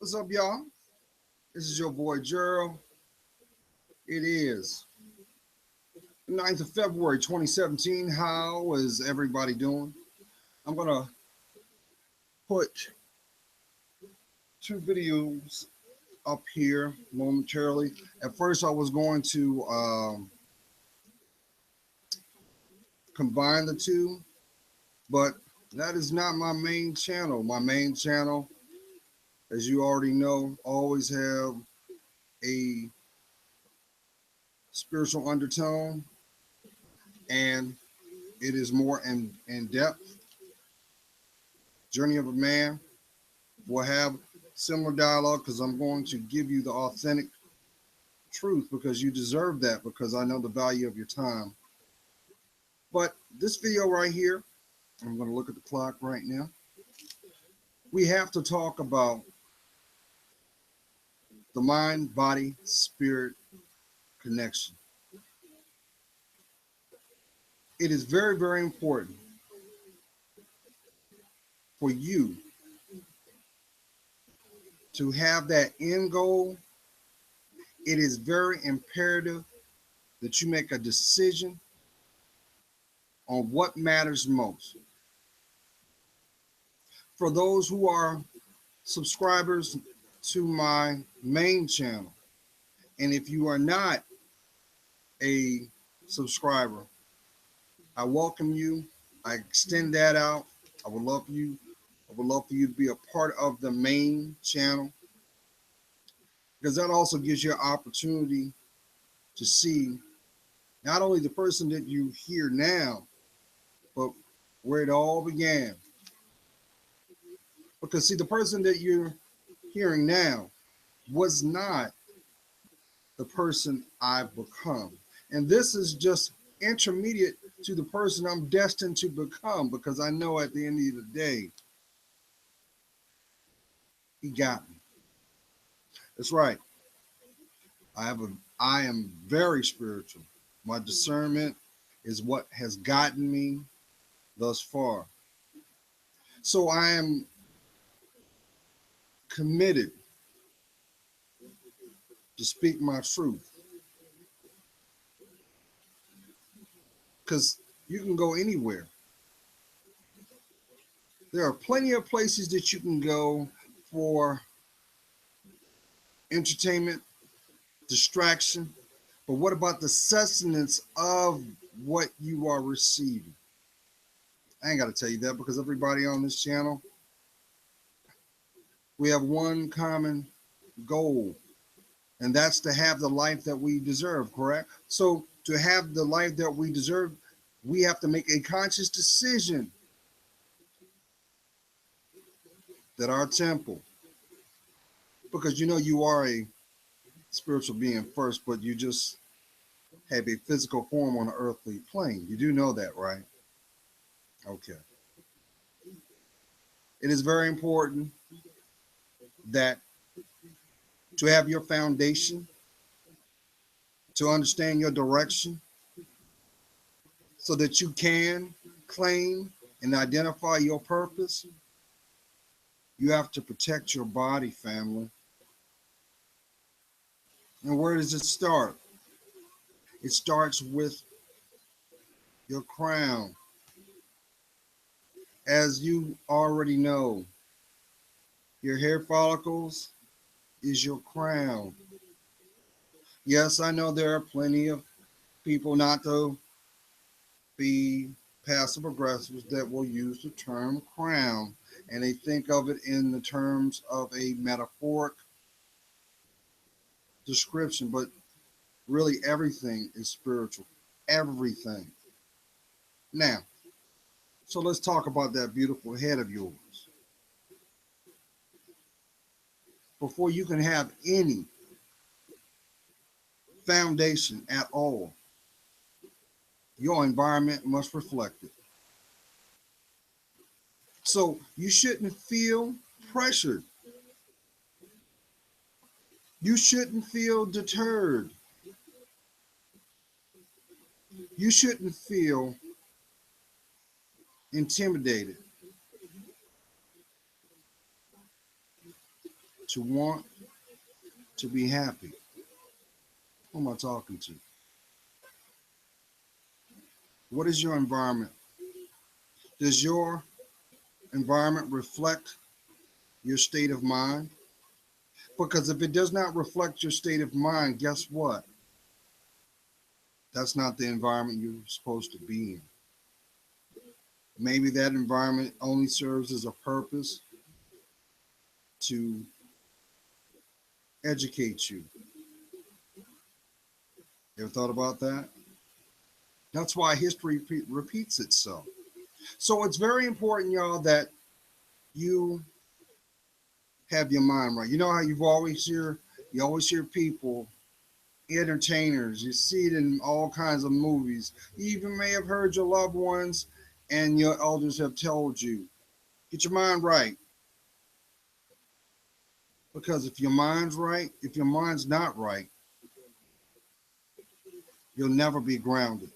What's up, y'all? This is your boy Gerald. It is the 9th of February 2017. How is everybody doing? I'm going to put two videos up here momentarily. At first, I was going to combine the two, but that is not my main channel. My main channel, as you already know, always have a spiritual undertone, and it is more in depth. Journey of a Man will have similar dialogue because I'm going to give you the authentic truth because you deserve that because I know the value of your time. But this video right here, I'm going to look at the clock right now. We have to talk about the mind, body, spirit connection. It is very, very important for you to have that end goal. It is very imperative that you make a decision on what matters most. For those who are subscribers to my main channel, and if you are not a subscriber, I welcome you. I extend that out. I would love you. I would love for you to be a part of the main channel because that also gives you an opportunity to see not only the person that you hear now, but where it all began. Because see, the person that you're hearing now was not the person I've become. And this is just intermediate to the person I'm destined to become because I know at the end of the day, he got me. That's right. I am very spiritual. My discernment is what has gotten me thus far. So I am committed to speak my truth because you can go anywhere. There are plenty of places that you can go for entertainment, distraction, but what about the sustenance of what you are receiving? I ain't got to tell you that because everybody on this channel, we have one common goal, and that's to have the life that we deserve, correct? So to have the life that we deserve, we have to make a conscious decision that our temple, because you know you are a spiritual being first, but you just have a physical form on an earthly plane. You do know that, right? Okay. It is very important that to have your foundation, to understand your direction, so that you can claim and identify your purpose. You have to protect your body, family. And where does it start? It starts with your crown. As you already know, your hair follicles is your crown. Yes, I know there are plenty of people, not to be passive aggressives, that will use the term crown and they think of it in the terms of a metaphoric description, but really everything is spiritual. Everything. Now, so let's talk about that beautiful head of yours. Before you can have any foundation at all, your environment must reflect it. So you shouldn't feel pressured. You shouldn't feel deterred. You shouldn't feel intimidated to want to be happy. Who am I talking to? What is your environment? Does your environment reflect your state of mind? Because if it does not reflect your state of mind, guess what? That's not the environment you're supposed to be in. Maybe that environment only serves as a purpose to educate you. You ever thought about that? That's why history repeats itself. So it's very important, y'all, that you have your mind right. You know how you always hear people, entertainers, you see it in all kinds of movies. You even may have heard your loved ones and your elders have told you, get your mind right. Because if your mind's right, if your mind's not right, you'll never be grounded.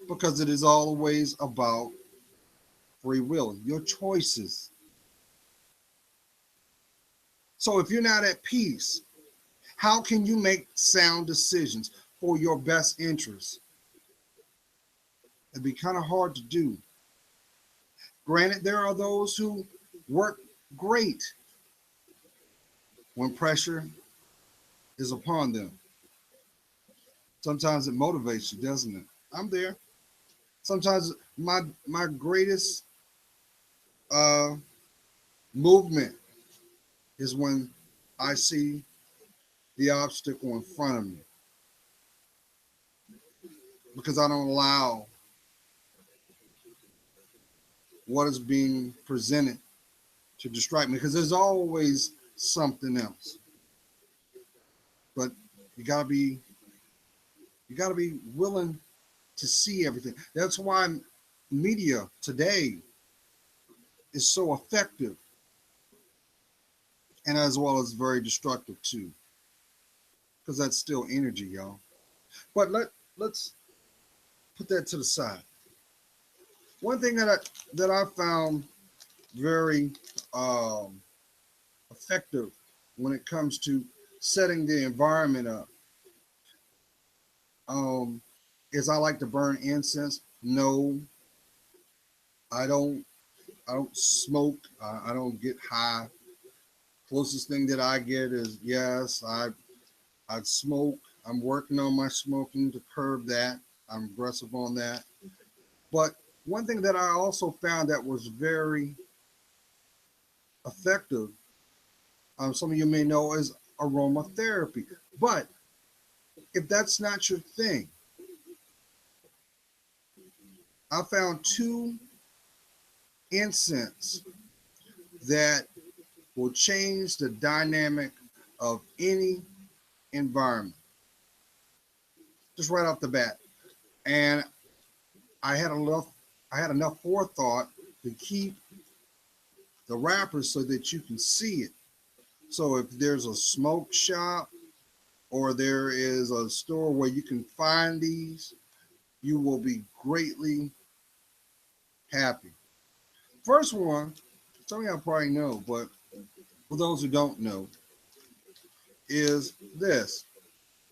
Because it is always about free will, your choices. So if you're not at peace, how can you make sound decisions for your best interests? It'd be kind of hard to do. Granted, there are those who work great when pressure is upon them. Sometimes it motivates you, doesn't it? I'm there. Sometimes my greatest uh, movement is when I see the obstacle in front of me, because I don't allow what is being presented to distract me, because there's always something else. But you gotta be you gotta be willing to see everything. That's why media today is so effective, and as well as very destructive too, because that's still energy, y'all. But let's put that to the side. One thing that I found very um, effective when it comes to setting the environment up um, is I like to burn incense. No, I don't. I don't smoke. I don't get high. Closest thing that I get is yes, I smoke. I'm working on my smoking to curb that. I'm aggressive on that. But one thing that I also found that was very effective, some of you may know, is aromatherapy. But if that's not your thing, I found two incense that will change the dynamic of any environment, just right off the bat. And I had enough, I had enough forethought to keep the wrappers so that you can see it. So if there's a smoke shop or there is a store where you can find these, you will be greatly happy. First one, some of y'all probably know, but for those who don't know, is this.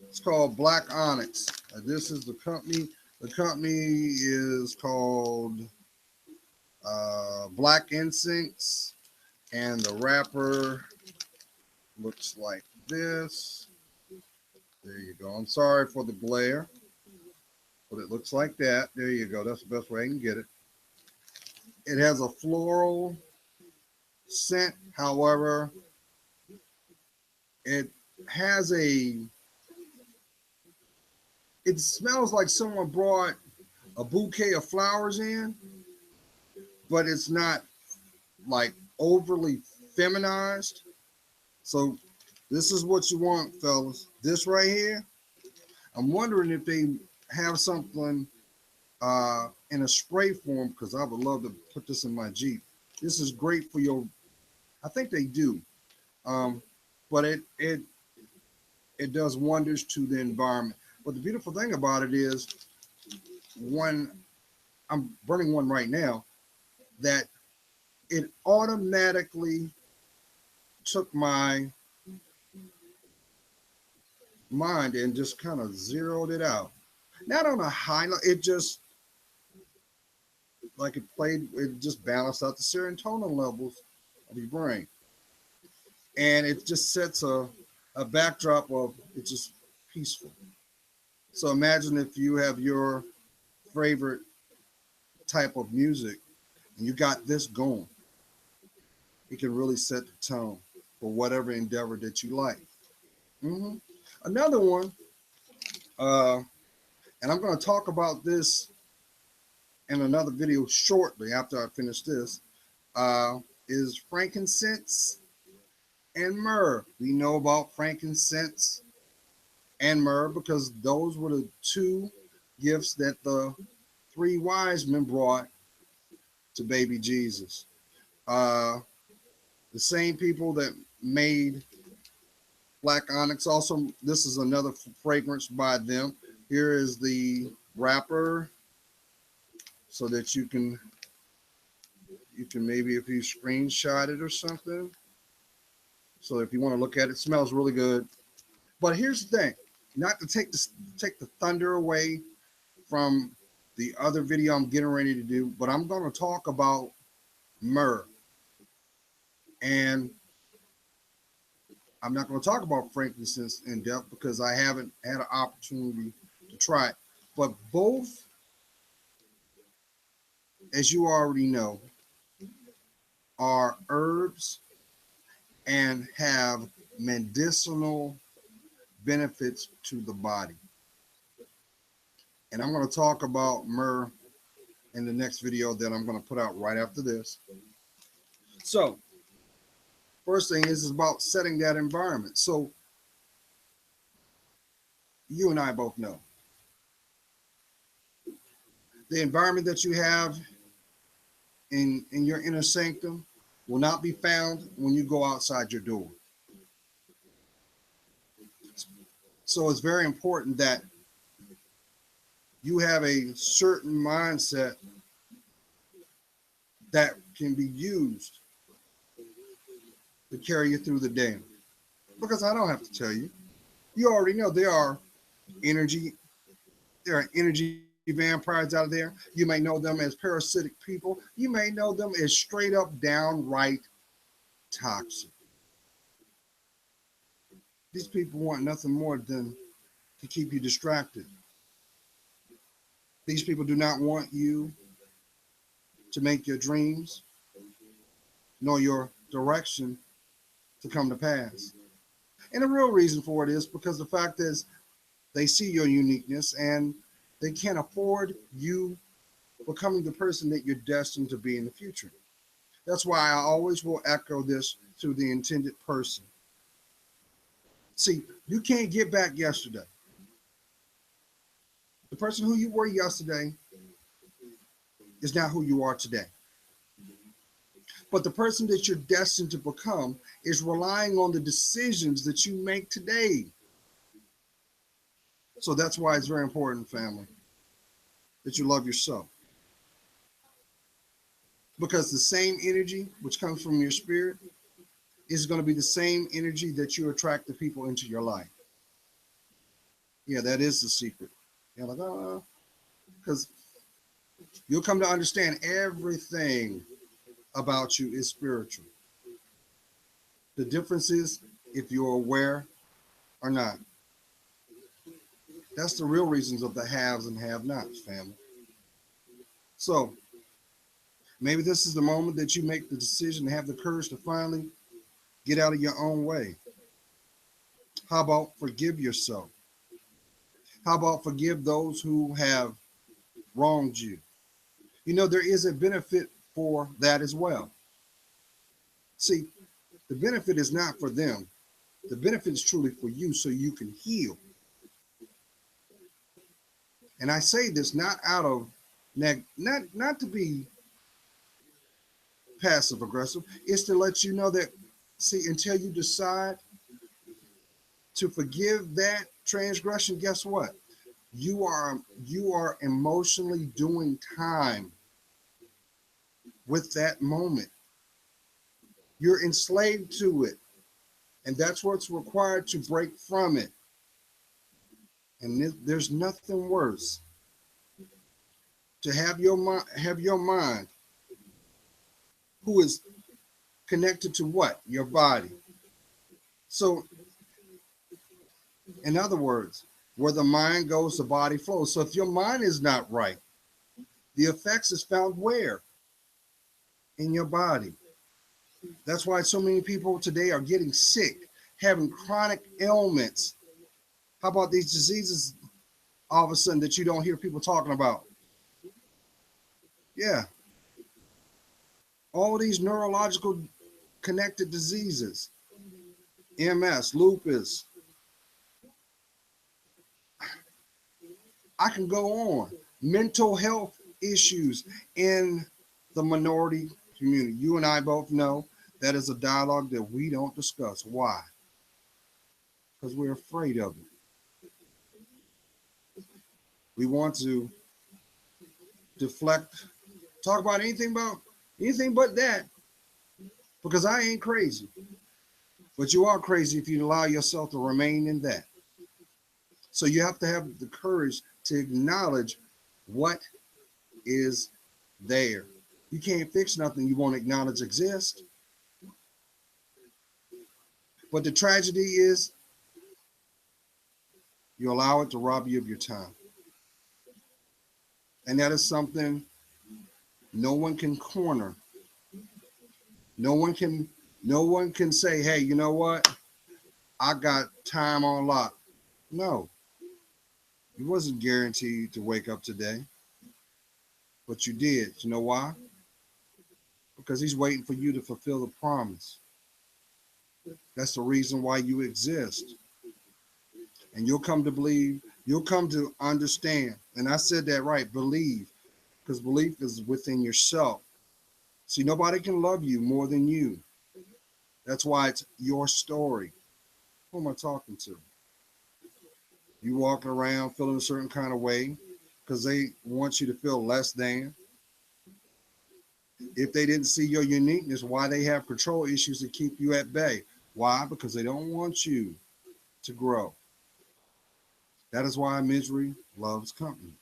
It's called Black Onyx. This is the company. The company is called Black Incense, and the wrapper looks like this. There you go. I'm sorry for the glare, but it looks like that. There you go. That's the best way I can get it. It has a floral scent. However, it has it smells like someone brought a bouquet of flowers in, but it's not like overly feminized. So this is what you want, fellas. This right here, I'm wondering if they have something in a spray form, because I would love to put this in my Jeep. This is great for your, I think they do, but it does wonders to the environment. But the beautiful thing about it is, when I'm burning one right now, that it automatically took my mind and just kind of zeroed it out. Not on a high level, it just like it just balanced out the serotonin levels of your brain. And it just sets a backdrop of it's just peaceful. So imagine if you have your favorite type of music and you got this going, it can really set the tone for whatever endeavor that you like. hmm Another one, uh, and I'm going to talk about this in another video shortly after I finish this, uh, is frankincense and myrrh. We know about frankincense and myrrh because those were the two gifts that the three wise men brought to baby Jesus. Uh, the same people that made black onyx. Also, this is another fragrance by them. Here is the wrapper so that you can maybe if you screenshot it or something. So if you want to look at it, it smells really good. But here's the thing, not to take the thunder away from the other video I'm getting ready to do, but I'm going to talk about myrrh. And I'm not going to talk about frankincense in depth because I haven't had an opportunity to try it. But both, as you already know, are herbs and have medicinal benefits to the body. And I'm going to talk about myrrh in the next video that I'm going to put out right after this. So, first thing is about setting that environment. So, you and I both know the environment that you have in your inner sanctum will not be found when you go outside your door. So it's very important that you have a certain mindset that can be used to carry you through the day. Because I don't have to tell you, you already know energy, there are energy vampires out there. You may know them as parasitic people. You may know them as straight up downright toxic. These people want nothing more than to keep you distracted. These people do not want you to make your dreams nor your direction to come to pass. And the real reason for it is because the fact is they see your uniqueness and they can't afford you becoming the person that you're destined to be in the future. That's why I always will echo this to the intended person. See, you can't get back yesterday. The person who you were yesterday is not who you are today. But the person that you're destined to become is relying on the decisions that you make today. So that's why it's very important, family, that you love yourself. Because the same energy which comes from your spirit is going to be the same energy that you attract the people into your life. Yeah, that is the secret. You're like, oh, because you'll come to understand everything about you is spiritual. The difference is if you're aware or not. That's the real reasons of the haves and have-nots, family. So maybe this is the moment that you make the decision to have the courage to finally get out of your own way. How about forgive yourself? How about forgive those who have wronged you? You know, there is a benefit for that as well. See, the benefit is not for them. The benefit is truly for you so you can heal. And I say this not out of not to be passive aggressive. It's to let you know that, see, until you decide to forgive that transgression, guess what? You are emotionally doing time with that moment. You're enslaved to it. And that's what's required to break from it. And there's nothing worse to have your mind, who is connected to what? Your body. So, in other words, where the mind goes, the body flows. So if your mind is not right, the effects is found where? In your body. That's why so many people today are getting sick, having chronic ailments. How about these diseases all of a sudden that you don't hear people talking about? Yeah, all these neurological connected diseases, MS, lupus. I can go on. Mental health issues in the minority community. You and I both know that is a dialogue that we don't discuss. Why? Because we're afraid of it. We want to deflect, talk about anything but that, because I ain't crazy. But you are crazy if you allow yourself to remain in that. So you have to have the courage to acknowledge what is there. You can't fix nothing you won't acknowledge exists. But the tragedy is you allow it to rob you of your time. And that is something no one can corner. No one can no one can say, hey, you know what? I got time on lock. No, you wasn't guaranteed to wake up today, but you did. You know why? Because he's waiting for you to fulfill the promise. That's the reason why you exist. And you'll come to believe, you'll come to understand. And I said that right, believe, because belief is within yourself. See, nobody can love you more than you. That's why it's your story. Who am I talking to? You walking around feeling a certain kind of way because they want you to feel less than. If they didn't see your uniqueness, why they have control issues to keep you at bay? Why? Because they don't want you to grow. That is why misery loves company.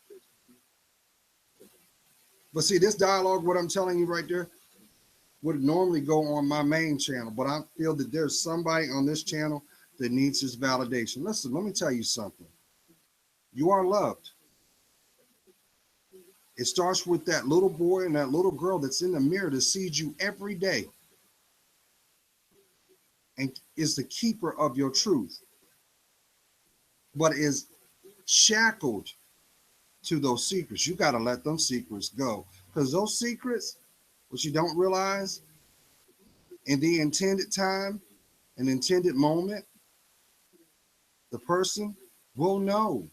But see, this dialogue, what I'm telling you right there, would normally go on my main channel, but I feel that there's somebody on this channel that needs this validation. Listen, let me tell you something. You are loved. It starts with that little boy and that little girl that's in the mirror that sees you every day and is the keeper of your truth, but is shackled to those secrets. You got to let them secrets go, because those secrets, what you don't realize, in the intended time and intended moment, the person will know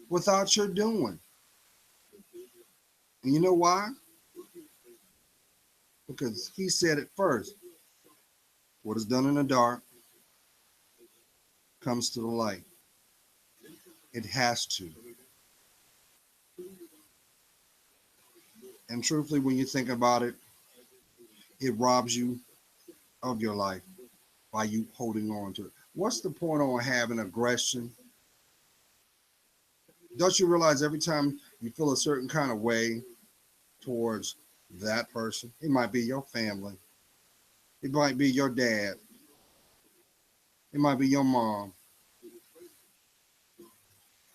without your doing. And you know why? Because he said it first. What is done in the dark comes to the light. It has to. And truthfully, when you think about it, it robs you of your life by you holding on to it. What's the point on having aggression? Don't you realize every time you feel a certain kind of way towards that person, it might be your family, it might be your dad, it might be your mom,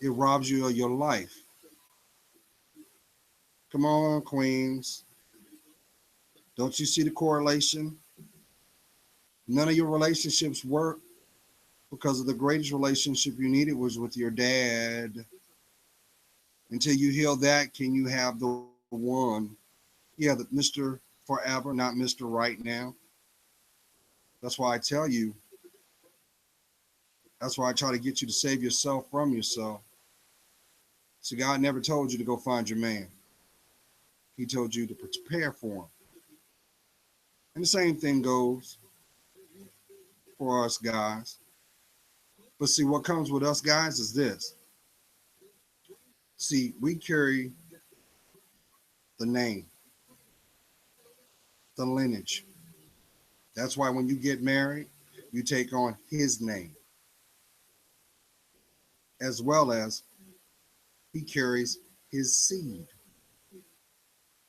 it robs you of your life. Come on, Queens. Don't you see the correlation? None of your relationships work because of the greatest relationship you needed was with your dad. Until you heal that, can you have the one? Yeah, the Mr. Forever, not Mr. Right Now. That's why I tell you, that's why I try to get you to save yourself from yourself. See, God never told you to go find your man. He told you to prepare for him. And the same thing goes for us guys. But see, what comes with us guys is this. See, we carry the name, the lineage. That's why when you get married, You take on his name, as well as he carries his seed.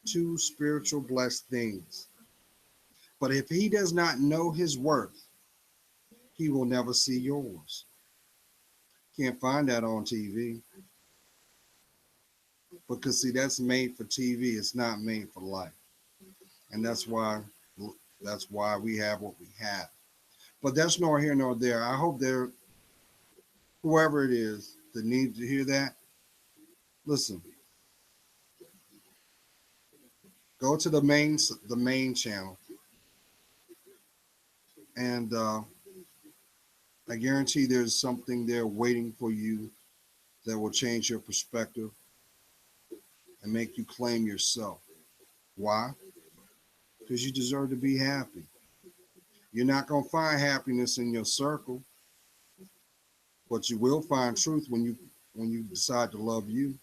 Two spiritual blessed things. But if he does not know his worth, he will never see yours. Can't find that on TV. Because see, that's made for TV. It's not made for life. And that's why we have what we have. But that's nor here nor there. I hope there, whoever it is that needs to hear that, listen, go to the main channel, and I guarantee there's something there waiting for you that will change your perspective and make you claim yourself. Why? Because you deserve to be happy. You're not going to find happiness in your circle, but you will find truth when you decide to love you,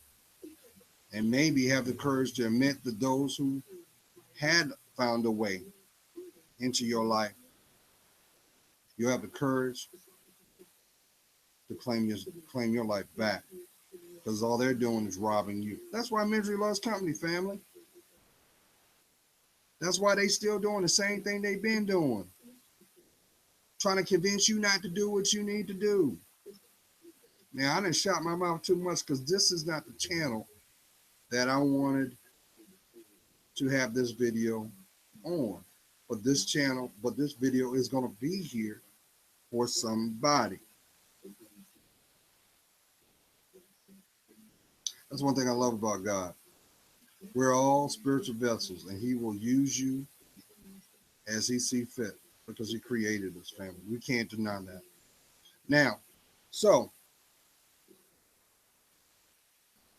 and maybe have the courage to admit that those who had found a way into your life, you have the courage to claim your life back, because all they're doing is robbing you. That's why Misery loves company, family. That's why they still doing the same thing they've been doing, trying to convince you not to do what you need to do. Now, I didn't shut my mouth too much because this is not the channel that I wanted to have this video on. But this video is going to be here for somebody. That's one thing I love about God. We're all spiritual vessels, and he will use you as he see fit because he created us, family. We can't deny that. Now, so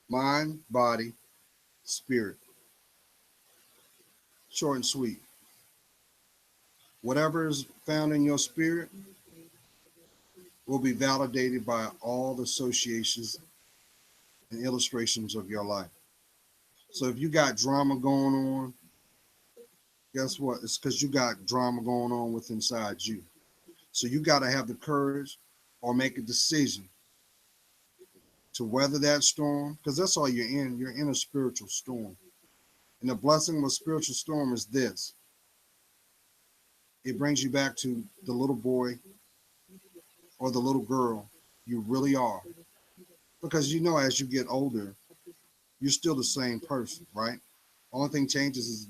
mind, body, spirit. Short and sweet. Whatever is found in your spirit will be validated by all the associations and illustrations of your life. So if you got drama going on, guess what? It's because you got drama going on with inside you. So you got to have the courage or make a decision to weather that storm, because that's all you're in. You're in a spiritual storm. And the blessing of a spiritual storm is this: it brings you back to the little boy or the little girl you really are. Because as you get older, you're still the same person, right? Only thing changes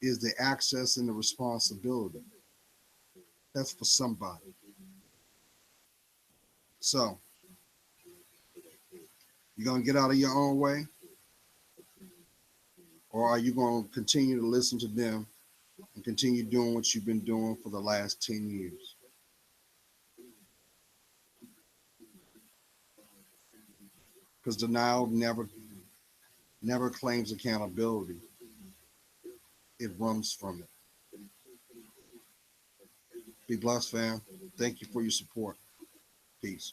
is the access and the responsibility. That's for somebody. So you're gonna get out of your own way, or are you gonna continue to listen to them and continue doing what you've been doing for the last 10 years? Because denial never claims accountability. It runs from it. Be blessed, fam. Thank you for your support. Peace.